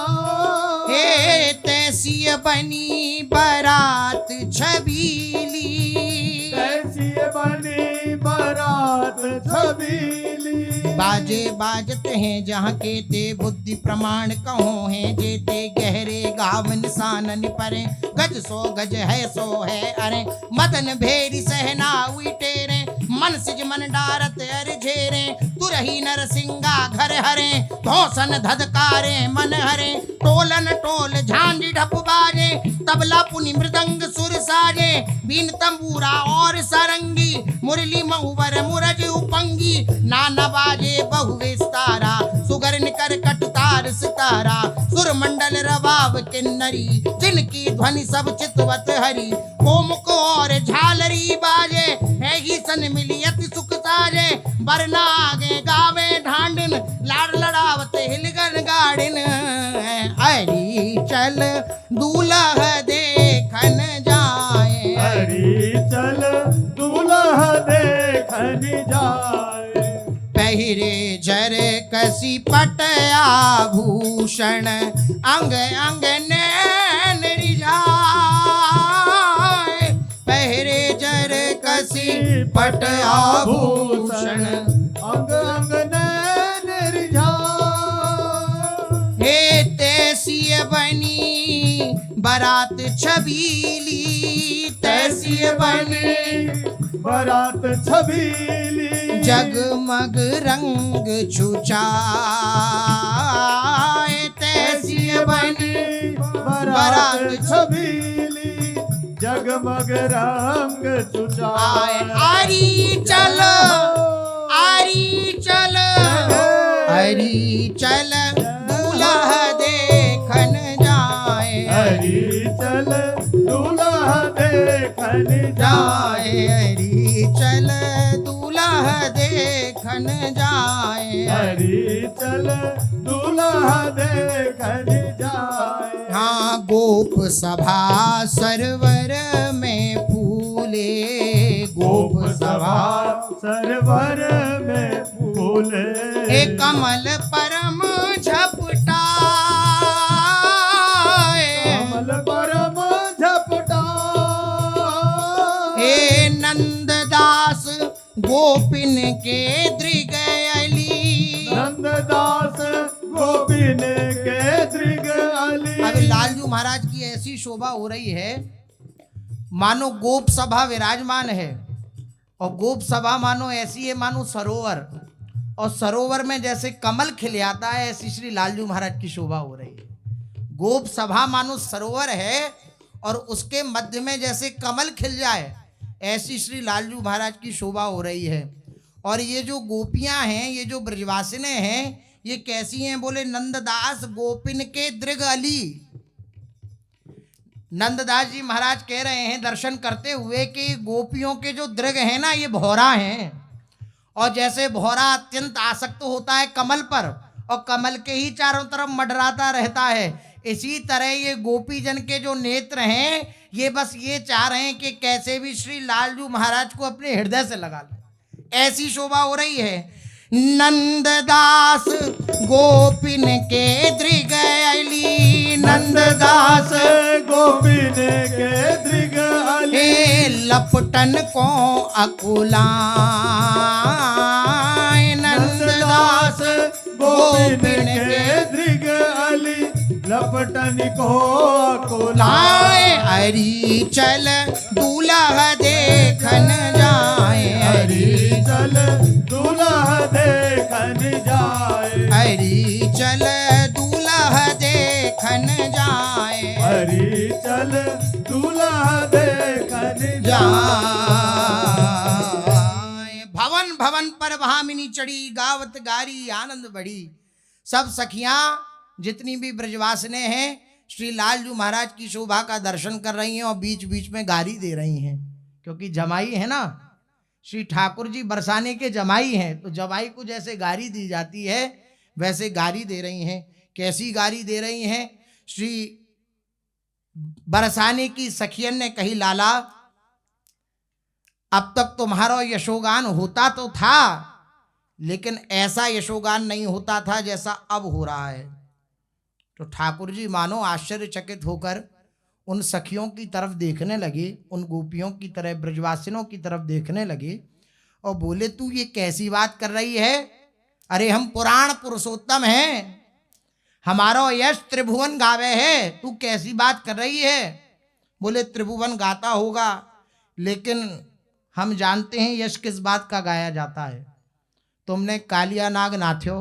हे तैसी बनी बारात छबीली, कैसी बनी बारात छबीली, बाजे बाजते हैं जहाँ के ते बुद्धि प्रमाण कहो हैं, जेते गहरे गाव निशानन परे, गज सो गज है सो है अरे, मदन भेरी सहना हुई टेरे, मन सिज मन डारत अर झेरे, तुरही नर सिंगा घर हरे, धोसन धधकारे मन हरे, टोलन टोल झांझ ढप बाजे, तबला पुनि मृदंग सुर साजे, बीन तंबूरा और सारंगी, मुरली महुवर मुरज उपंगी, नाना बाजे बहु विस्तारा, सुगर निकर कटतार सितारा, सुर मंडल रवाब किन्नरी, जिनकी ध्वनि सब चितवत हरी, कोमुख और झालरी बाजे, है ही सन मिली अति सुख साजे, बरना आगे गावे ढांडिन, लाड़ लड़ावत हिलगन गाड़िन, हरी चल दूल्हा देखन जाए, हरी चल दूल्हा देखन जाए, पहिरे जर कसी पट आभूषण, अंग अंग नैन रिझाए, पहिरे जर कसी पट आभूषण, अंग अंग नैन रिझाए, हे तैसी बनी बारात छबीली, तैसी बनी बारात छबीली, जगमग रंग छुचाए, तैसी बनी बारात छबीली, जगमग रंग चुचाए, आरी चल आरी चल, हरी चल दूल्हा देखन जाए, हरी चल दूल्हा देखन जाए, जाए, हरी चल दूल्हा देखन जाए, हरी चल दूल्हा देखन जाए, हाँ गोप सभा सरोवर में फूले, गोप सभा सरवर में फूले, ए कमल परम झपटाए, कमल परम झपटा, हे नंददास गोपिन के दृगयली, नंददास गोविंद के दृग अली। अब लालजू महाराज की ऐसी शोभा हो रही है मानो गोप सभा विराजमान है, और गोप सभा मानो ऐसी है मानो सरोवर, और सरोवर में जैसे कमल खिल आता है ऐसी श्री लालजू महाराज की शोभा हो रही है। गोप सभा मानो सरोवर है और उसके मध्य में जैसे कमल खिल जाए ऐसी श्री लालजू महाराज की शोभा हो रही है। और ये जो गोपियां हैं, ये जो ब्रजवासिने हैं, ये कैसी हैं? बोले नंददास गोपिन के दृग अली। नंददास जी महाराज कह रहे हैं दर्शन करते हुए कि गोपियों के जो दृग हैं ना, ये भौरा हैं, और जैसे भौरा अत्यंत आसक्त होता है कमल पर और कमल के ही चारों तरफ मंडराता रहता है, इसी तरह ये गोपी जन के जो नेत्र हैं ये बस ये चाह रहे हैं कि कैसे भी श्री लालजू महाराज को अपने हृदय से लगा लें, ऐसी शोभा हो रही है। नंददास गोपिन के दृग अली, नंददास गोविंद के दृग अली। लपटन को अकुलाए, नंददास गोविंद के दृग अली। लपटन को लाए हरी चल दूल्हा देखन जाए, हरी चल दूल्हा देखन जाए। हरी चल दूल्हा देखन जाए, हरी चल दूल्हा देखन जाए। भवन भवन पर भामिनी चढ़ी, गावत गारी आनंद बढ़ी। सब सखियां जितनी भी ब्रजवासिने हैं श्री लालजू महाराज की शोभा का दर्शन कर रही हैं और बीच बीच में गारी दे रही हैं, क्योंकि जमाई है ना, श्री ठाकुर जी बरसाने के जमाई हैं, तो जमाई को जैसे गारी दी जाती है वैसे गारी दे रही हैं। कैसी गारी दे रही हैं? श्री बरसाने की सखियन ने कही, लाला अब तक तुम्हारा यशोगान होता तो था, लेकिन ऐसा यशोगान नहीं होता था जैसा अब हो रहा है। तो ठाकुर जी मानो आश्चर्यचकित होकर उन सखियों की तरफ देखने लगे, उन गोपियों की तरह, ब्रजवासिनों की तरफ देखने लगे और बोले, तू ये कैसी बात कर रही है? अरे हम पुराण पुरुषोत्तम हैं, हमारा यश त्रिभुवन गावे है, तू कैसी बात कर रही है? बोले त्रिभुवन गाता होगा, लेकिन हम जानते हैं यश किस बात का गाया जाता है। तुमने कालिया नाग नाथ्यो,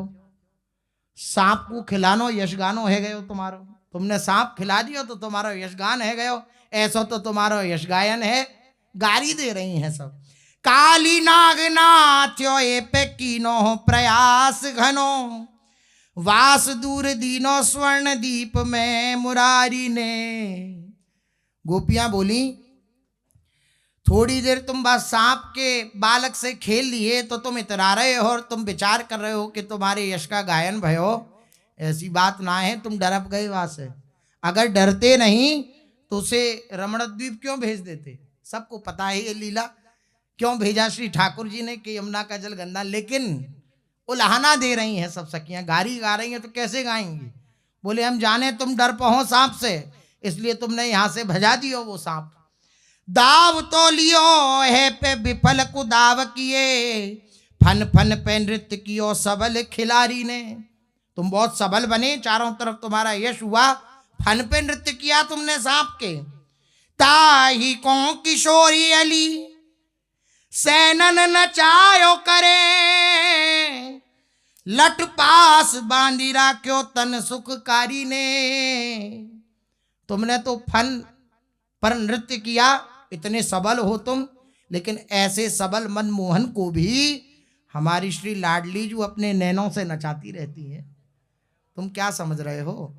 सांप को खिलानो यशगानो है गयो तुम्हारो, तुमने सांप खिला दियो तो तुम्हारा यशगान है गयो, ऐसा तो तुम्हारा यश गायन है। गारी दे रही हैं सब। काली नाग नाथ्यो ए पे कीनो प्रयास घनो, वास दूर दीनो स्वर्ण दीप में मुरारी ने। गोपियां बोली, थोड़ी देर तुम बस सांप के बालक से खेल लिए तो तुम इतरा रहे हो और तुम विचार कर रहे हो कि तुम्हारे यश का गायन भयो। ऐसी बात ना है, तुम डरप गए वहां से। अगर डरते नहीं तो उसे रमणद्वीप क्यों भेज देते? सबको पता है ये लीला, क्यों भेजा श्री ठाकुर जी ने कि यमुना का जल गंदा। लेकिन उलाहना दे रही हैं सब सखियां, गारी गा रही हैं, तो कैसे गाएंगी? बोले हम जाने तुम डर पहो सांप से, इसलिए तुमने यहां से भजा दियो वो सांप। दाव तो लियो है पे विफल को दाव किए, फन फन पे नृत्य कियो सबल खिलाड़ी ने। तुम बहुत सबल बने, चारों तरफ तुम्हारा यश हुआ, फन पे नृत्य किया तुमने सांप के। ताही को किशोरी अली सैनन नचायो करे, लट पास बांधी राख्यो तन सुखकारी ने। तुमने तो फन पर नृत्य किया, इतने सबल हो तुम, लेकिन ऐसे सबल मनमोहन को भी हमारी श्री लाडली जो अपने नैनों से नचाती रहती है। तुम क्या समझ रहे हो?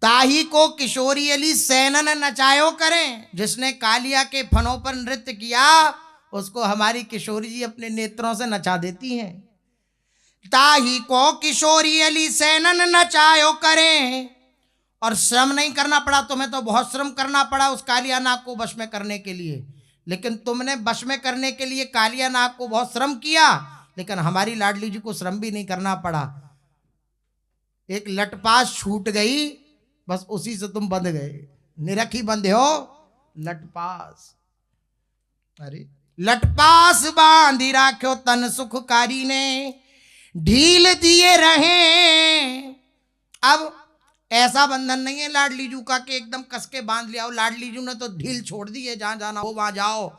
ताही को किशोरी अली सैनन नचायो करें, जिसने कालिया के फनों पर नृत्य किया उसको हमारी किशोरी जी अपने नेत्रों से नचा देती हैं। ताही को किशोरी अली सैनन नचायो करें, और श्रम नहीं करना पड़ा तुम्हें, तो बहुत श्रम करना पड़ा उस कालिया नाग को वश में करने के लिए, लेकिन तुमने वश में करने के लिए कालिया नाग को बहुत श्रम किया, लेकिन हमारी लाडली जी को श्रम भी नहीं करना पड़ा। एक लटपास छूट गई, बस उसी से तुम बंध गए। निरखी बंधे हो लटपास। अरे लटपास बांधी राख्यो तन सुखकारी ने, ढील दिए रहें। अब ऐसा बंधन नहीं है लाडली जू का कि एकदम कस के बांध लिया हो। लाडली जू ने तो ढील छोड़ दी है, जहां जाना हो वहां जाओ,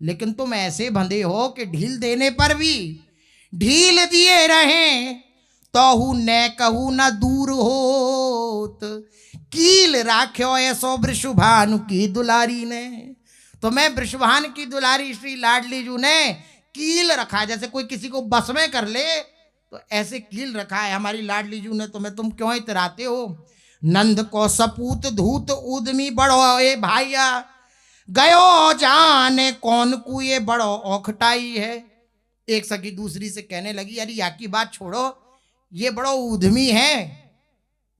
लेकिन तुम ऐसे बंधे हो कि ढील देने पर भी ढील दिए रहें। तोहू न कहू न दूर होत, कील राख्यो ऐसो वृषभानु की दुलारी ने। तो मैं वृषभान की दुलारी श्री लाडली जू ने कील रखा है, जैसे कोई किसी को बस में कर ले तो ऐसे कील रखा है हमारी लाडली जू ने। तुम्हें तुम क्यों इतराते हो। नंद को सपूत धूत उदमी बड़ो ए भाइया, गयो जाने कौन को ये बड़ो औखटाई है। एक सखी दूसरी से कहने लगी, अरे या की बात छोड़ो, ये बड़ो उद्यमी है।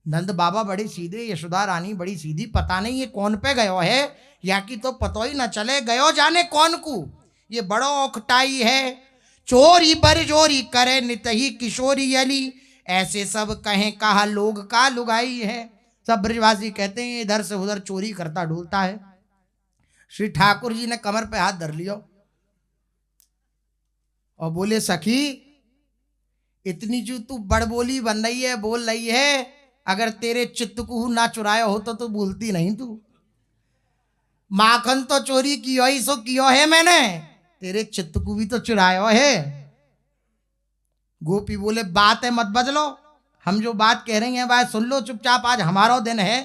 नंद बाबा बड़े सीधे, यशोदा रानी बड़ी सीधी, पता नहीं ये कौन पे गयो है, या की तो पतो ही न चले, गयो जाने कौन को, ये बड़ो औखटाई है। चोरी बरजोरी करे नित ही किशोरी अली, ऐसे सब कहें कहा लोग का लुगाई है। सब ब्रजवासी कहते हैं इधर से उधर चोरी करता ढूलता है। श्री ठाकुर जी ने कमर पे हाथ धर लिया और बोले, सखी इतनी जो तू बड़बोली बन रही है, बोल रही है, अगर तेरे चित्त को ना चुराया हो तो बोलती नहीं तू। माखन तो चोरी कियो ही सो कियो है मैंने, तेरे चित्त को भी तो चुरायो है। गोपी बोले, बात है मत बदलो, हम जो बात कह रही हैं बात सुन लो चुपचाप, आज हमारा दिन है,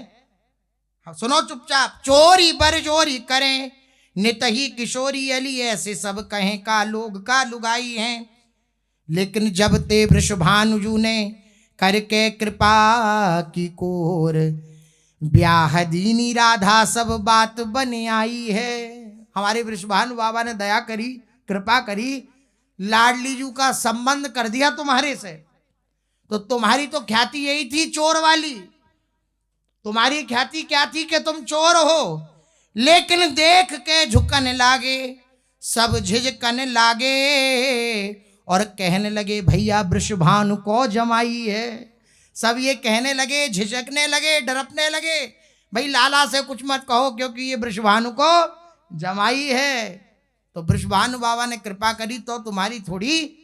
सुनो चुपचाप। चोरी बरजोरी करें नित ही किशोरी अली, ऐसे सब कहें का लोग का लुगाई हैं। लेकिन जब ते वृषभानुजू ने करके कृपा की कोर, ब्याह दीनी राधा सब बात बन आई है। हमारे वृषभानु बाबा ने दया करी, कृपा करी, लाडली जू का संबंध कर दिया तुम्हारे से। तो तुम्हारी तो ख्याति यही थी चोर वाली, तुम्हारी ख्याति क्या थी कि तुम चोर हो। लेकिन देख के झुकन लागे, सब झिझकन लागे और कहने लगे भैया वृषभानु को जमाई है। सब ये कहने लगे, झिझकने लगे, डरपने लगे, भाई लाला से कुछ मत कहो क्योंकि ये वृषभानु को जमाई है। तो वृषभानु बाबा ने कृपा करी तो तुम्हारी थोड़ी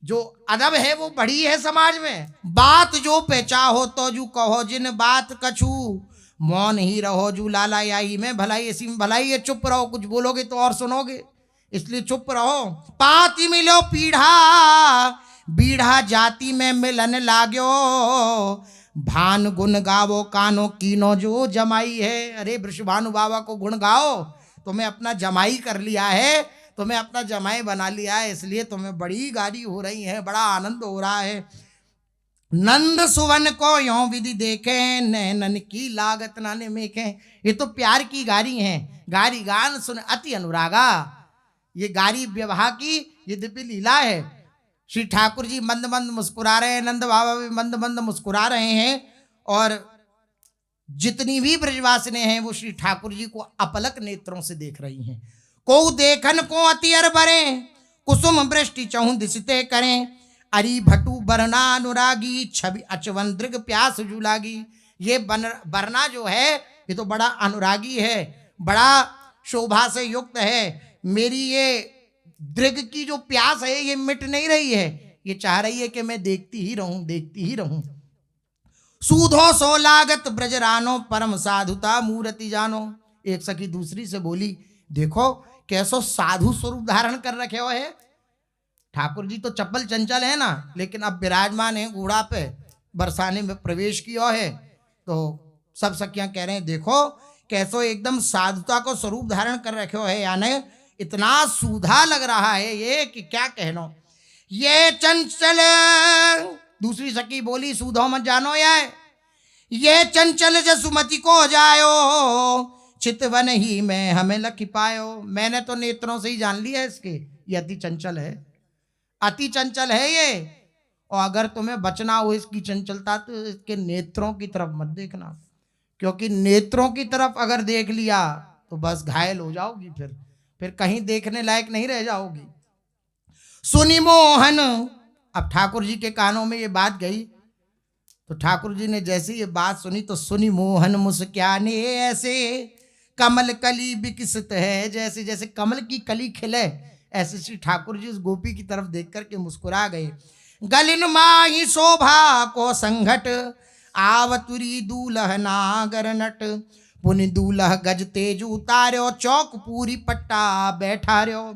जो अदब है वो बढ़ी है समाज में। बात जो पेचा हो तो जू कहो जिन बात कछू, मौन ही रहो जू लाला याई में भलाई, इसी में भलाई है। चुप रहो, कुछ बोलोगे तो और सुनोगे, इसलिए चुप रहो। पाती मिलो पीढ़ा, बीढ़ा जाति में मिलन लाग्यो, भान गुण गावो कानो कीनो जो जमाई है। अरे वृषभानु बाबा को गुण गाओ, तुम्हें अपना जमाई कर लिया है, तुम्हें अपना जमाई बना लिया है, इसलिए तुम्हें बड़ी गाली हो रही है, बड़ा आनंद हो रहा है। नंद सुवन को यों विधि देखे, नैनन की लागत नाने मेखे। ये तो प्यार की गारी हैं, गारी गान सुन अति अनुरागा। ये गारी विवाह की ये दिव्य लीला है। श्री ठाकुर जी मंद मंद मुस्कुरा रहे हैं, नंद बाबा भी मंद मंद मुस्कुरा रहे हैं, और जितनी भी ब्रजवासिनी हैं वो श्री ठाकुर जी को अपलक नेत्रों से देख रही हैं। को देखन को अति अर बरे, कुसुम वृष्टि चहु दिसते करें, अरी भटू बरना अनुरागी, छवि अचवन दृग प्यास जुलागी। ये बरना जो है ये तो बड़ा अनुरागी है, बड़ा शोभा से युक्त है। मेरी ये दृग की जो प्यास है ये मिट नहीं रही है, ये चाह रही है कि मैं देखती ही रहूं, देखती ही रहूं। सूधो सो लागत ब्रजरानो, परम साधुता मूर्ति जानो। एक सखी दूसरी से बोली, देखो कैसो साधु स्वरूप धारण कर रखे हो है। ठाकुर जी तो चप्पल चंचल है ना, लेकिन अब विराजमान है घोड़ा पे, बरसाने में प्रवेश किया है। तो सब सखियां कह रहे हैं देखो कैसो एकदम साधुता को स्वरूप धारण कर रखे हो है, यानी इतना सूधा लग रहा है ये कि क्या कहनो। ये चंचल, दूसरी सखी बोली, सूधो मत जानो ये चंचल जसुमति को जायो, चितवन ही में हमें लखी पायो। मैंने तो नेत्रों से ही जान लिया इसके, ये अति चंचल है, अति चंचल है ये। और अगर तुम्हें बचना हो इसकी चंचलता तो इसके नेत्रों की तरफ मत देखना, क्योंकि नेत्रों की तरफ अगर देख लिया तो बस घायल हो जाओगी, फिर कहीं देखने लायक नहीं रह जाओगी। सुनी मोहन, अब ठाकुर जी के कानों में ये बात गई, तो ठाकुर जी ने जैसे ये बात सुनी तो सुनी मोहन मुस्क्याने ऐसे, कमल कली विकसित है जैसे, जैसे कमल की कली खिले, ऐसे श्री ठाकुर जी उस गोपी की तरफ देख करके मुस्कुरा गए। गलिन माही शोभा को संघट, आवतुरी दूल्ह नागर नट। पुनि दूल्ह गज तेज उतार्यो, चौक पूरी पट्टा बैठा रहो।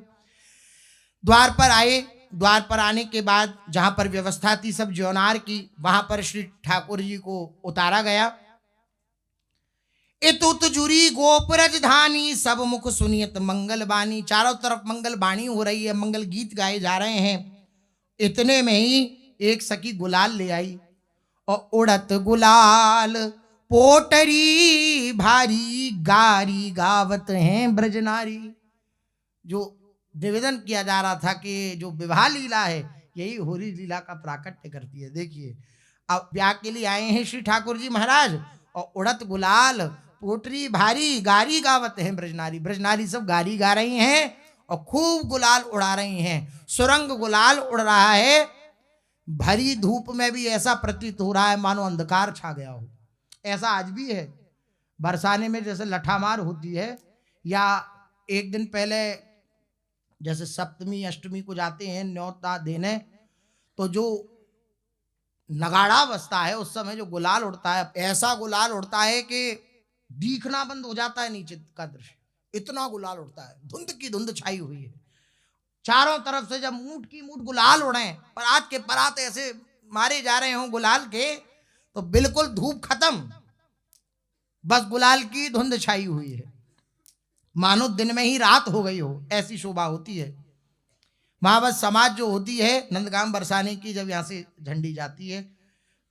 द्वार पर आए। द्वार पर आने के बाद जहां पर व्यवस्था थी सब ज्योनार की, वहां पर श्री ठाकुर जी को उतारा गया। इतुत जुरी गोप राजधानी, सब मुख सुनियत मंगल बानी। चारों तरफ मंगल बाणी हो रही है, मंगल गीत गाए जा रहे हैं। इतने में ही एक सखी गुलाल ले आई, और उड़त गुलाल पोटरी भारी, गारी गावत हैं ब्रजनारी। जो निवेदन किया जा रहा था कि जो विवाह लीला है यही होली लीला का प्राकट्य करती है। देखिए, अब ब्याह के लिए आए हैं श्री ठाकुर जी महाराज, और उड़त गुलाल पोटरी भारी, गारी गावत हैं ब्रजनारी। ब्रजनारी सब गारी गा रही हैं और खूब गुलाल उड़ा रही हैं। सुरंग गुलाल उड़ रहा है। भरी धूप में भी ऐसा प्रतीत हो रहा है मानो अंधकार छा गया हो। ऐसा आज भी है। बरसाने में जैसे लठामार होती है, या एक दिन पहले जैसे सप्तमी अष्टमी को जाते हैं न्योता देने, तो जो नगाड़ा बजता है उस समय जो गुलाल उड़ता है, ऐसा गुलाल उड़ता है कि दिखना बंद हो जाता है नीचे का दृश्य। इतना गुलाल उड़ता है, धुंध की धुंध छाई हुई है चारों तरफ से। जब मूठ की मूठ गुलाल उड़े, परात के परात ऐसे मारे जा रहे हों गुलाल के, तो बिल्कुल धूप खत्म, बस गुलाल की धुंध छाई हुई है, मानो दिन में ही रात हो गई हो, ऐसी शोभा होती है। वहां बस समाज जो होती है नंदगाम बरसाने की, जब यहाँ से झंडी जाती है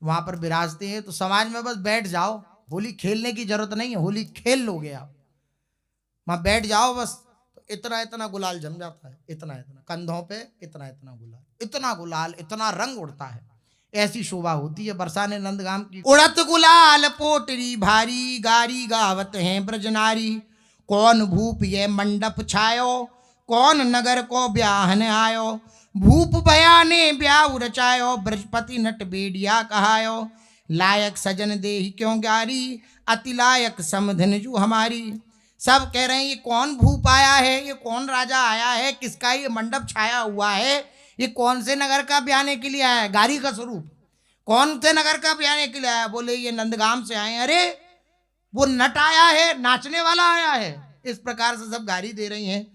वहां पर विराजते हैं, तो समाज में बस बैठ जाओ, होली खेलने की जरूरत नहीं है, होली खेल लोगे आप, वहां बैठ जाओ बस। तो इतना इतना गुलाल जम जाता है, इतना इतना कंधों पे, इतना इतना गुलाल, इतना गुलाल, इतना रंग उड़ता है, ऐसी शोभा होती है बरसाने नंदगाम की। उड़त गुलाल पोटरी भारी, गारी गावत हैं ब्रजनारी। कौन भूप ये मंडप छायो, कौन नगर को ब्याहन आयो। भूप बयाने ब्याह रचायो, ब्रजपति नट बेडिया कहायो। लायक सजन देहि क्यों ग्यारी, अति लायक समधन जू हमारी। सब कह रहे हैं ये कौन भूप आया है, ये कौन राजा आया है, किसका ये मंडप छाया हुआ है, ये कौन से नगर का ब्याहने के लिए आया है। गारी का स्वरूप, कौन से नगर का ब्याहने के लिए आया। बोले ये नंदगाम से आए। अरे वो नट आया है, नाचने वाला आया है। इस प्रकार से सब गारी दे रही हैं।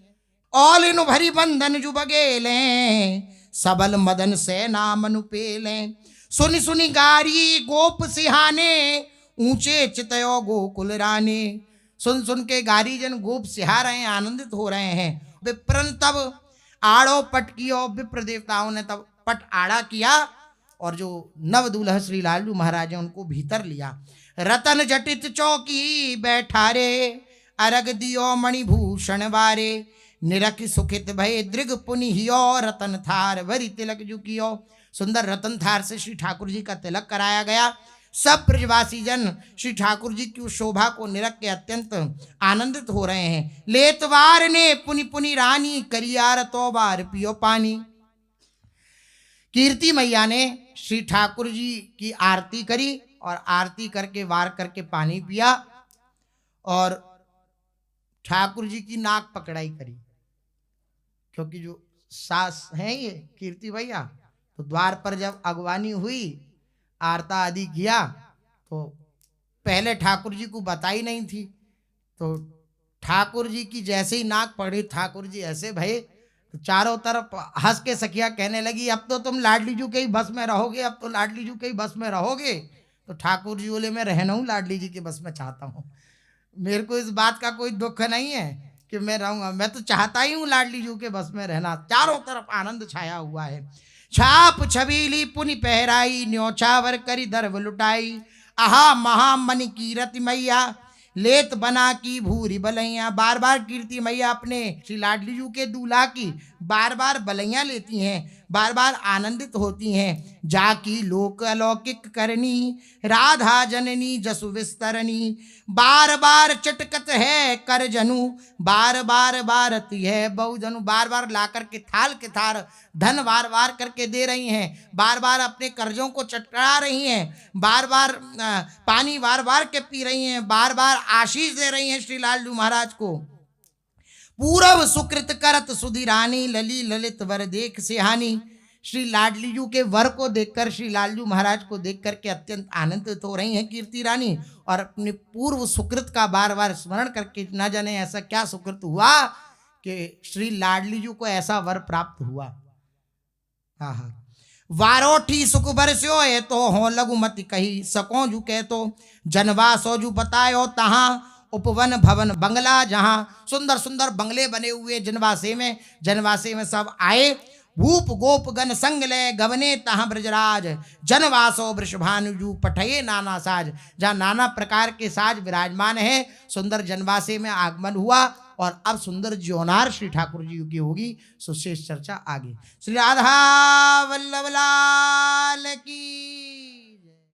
ऑल इन भरी बंधन जु बगेले, सबल मदन से नाम अनुपेले। सुनी सुनी गारी गोप सिहाने, ऊंचे चितयो गोकुल रानी। सुन सुन के गारी जन गोप सिहा रहे हैं, आनंदित हो रहे हैं। विप्रन तब आड़ो पट कियो, विप्र देवताओं ने तब पट आड़ा किया, और जो नव दूल्हा श्री लालू महाराज हैं उनको भीतर लिया। रतन जटित चौकी बैठा रे, अरग दियो मणिभूषण बारे। निरख सुखित भय दृग पुनि हियो, रतन थार भरी तिलक जुकियो। सुंदर रतन थार से श्री ठाकुर जी का तिलक कराया गया। सब ब्रजवासी जन श्री ठाकुर जी की उस शोभा को निरख के अत्यंत आनंदित हो रहे हैं। लेतवार ने पुनि पुनि रानी, करियार तो बार पियो पानी। कीर्ति मैया ने श्री ठाकुर जी की आरती करी, और आरती करके वार करके पानी पिया, और ठाकुर जी की नाक पकड़ाई करी। क्योंकि जो सास हैं ये कीर्ति भैया, तो द्वार पर जब अगवानी हुई, आरता आदि किया, तो पहले ठाकुर जी को बताई नहीं थी। तो ठाकुर जी की जैसे ही नाक पकड़ी, ठाकुर जी ऐसे भये, तो चारों तरफ हंस के सखिया कहने लगी अब तो तुम लाडली जू के ही बस में रहोगे, अब तो लाडली जू के ही बस में रहोगे। तो ठाकुर जी बोले मैं रहना हूँ लाडली जी के बस में चाहता हूँ, मेरे को इस बात का कोई दुख नहीं है कि मैं रहूंगा, मैं तो चाहता ही हूँ लाडली जू के बस में रहना। चारों तरफ आनंद छाया हुआ है। छाप छबीली पुनि पहराई, न्योछावर करी दर्व लुटाई। आहा महा मन कीरति मैया, लेत बना की भूरी बलैया। बार बार कीर्ति मैया अपने श्री लाडली जू के दूल्हा की बार बार बलैया लेती हैं, बार बार आनंदित होती हैं। जाकी लोक अलौकिक करनी, राधा जननी जसु विस्तरनी। बार बार चटकत है कर जनु, बार बार बारती है बहु जनु। बार बार ला करके थाल के थार धन वार वार करके दे रही हैं, बार बार अपने कर्जों को चटका रही हैं, बार बार पानी वार वार के पी रही हैं, बार बार आशीष दे रही हैं श्री लालजू महाराज को। पूरब सुकृत करत सुधि रानी, लली ललित वर देख सिहानी। श्री लाडलीजू के वर को देखकर, श्री लालजू महाराज को देख करके अत्यंत आनंदित हो रही हैं कीर्ति रानी, और अपने पूर्व सुकृत का बार बार स्मरण करके, ना जाने ऐसा क्या सुकृत हुआ कि श्री लाडलीजू को ऐसा वर प्राप्त हुआ। हाँ हाँ, वारोठी सुख बरस्यो है तो हो लघुमति कही सको जू कह तो जनवासो जू बतायो तहाँ उपवन भवन बंगला, जहाँ सुंदर सुंदर बंगले बने हुए जनवासे में सब आए। भूप गोप गण संग ले गवने तहाँ ब्रजराज, जनवासो वृषभानुजू पठये नाना साज, जहाँ नाना प्रकार के साज विराजमान है। सुंदर जनवासे में आगमन हुआ और अब सुंदर ज्योनार श्री ठाकुर जी की होगी। सुशेष चर्चा आगे। श्री राधा वल्लभ लाल की।